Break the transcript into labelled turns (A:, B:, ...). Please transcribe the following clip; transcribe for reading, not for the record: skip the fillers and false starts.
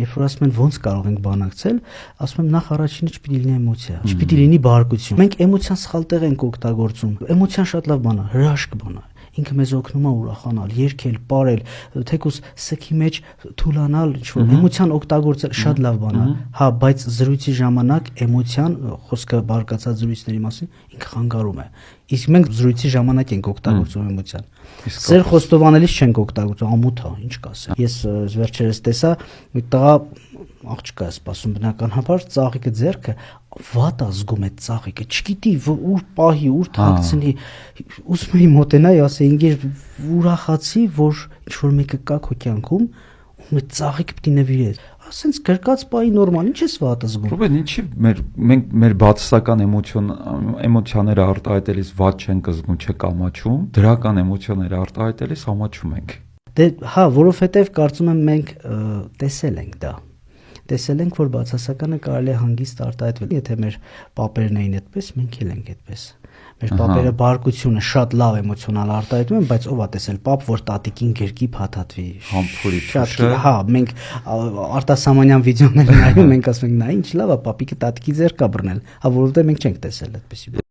A: Երբ որ ասում են ոնց կարող ենք բանակցել, ասում եմ նախ առաջինը չպիտի լինի էմոցիա, չպիտի լինի բարկություն։ Մենք էմոցիան սխալ տեղ ենք օգտագործում։ Էմոցիան շատ լավ բան է, հրաշք բան է։ Ինքը մեզ օգնում է ուրախանալ, երգել, ապարել, թեկուզ սքի մեջ թուլանալ, ինչ-որ էմոցիան օգտագործել շատ լավ բան է։ Հա, բայց զրույցի ժամանակ էմոցիան, խոսքը բարկացած զրույցների մասին, ինքը խանգարում է։ Իսկ մենք զրույցի ժամանակ ենք օգտագործում էմոցիան։ Ձեր խոստովանելիս չենք օգտագործում, ամոթ է, ինչ կասեմ։ Ես վերջերս տեսա մի տղա աղջկա է սպասում բնականաբար, ծաղիկը ձեռքը վատ ազգում է ծաղիկը, չգիտի ուր պահի, ուր թաքցնի, ուզում էի մոտենայի, ասեի ինգեր ուրախացի, որ ինչ-որ մեկը կա քո կյանքում, ում այդ ծաղիկը պիտի նվիրես, ասենց գրկած պահի նորմալ, ինչ ես վատ ազգում։
B: Ռուբեն, ինչի մենք մեր բացասական էմոցիաները արտահայտելիս վատ չենք զգում, չկամաչում, դրական էմոցիաները արտահայտելիս ամաչում ենք։
A: Դե հա, որովհետև կարծում եմ մենք տեսել ենք դա։ Տեսել ենք, որ բացասականը կարելի է հանգիստ արտահայտվել, եթե մեր պապերն էին այդպես, մենք էլ ենք այդպես։ Մեր պապերը բարկությունը շատ լավ էմոցիոնալ արտահայտում են, բայց ով է տեսել պապ, որ տատիկին գրկի փաթաթվի։
B: Համբուրի
A: շատ, հա, մենք արտասահմանյան վիդեոներ նայում, մենք ասում ենք, նա ինչ լավ է, պապիկը տատիկի ձեռք կա բռնել, հա, որովհետև մենք չենք տեսել այդպեսի։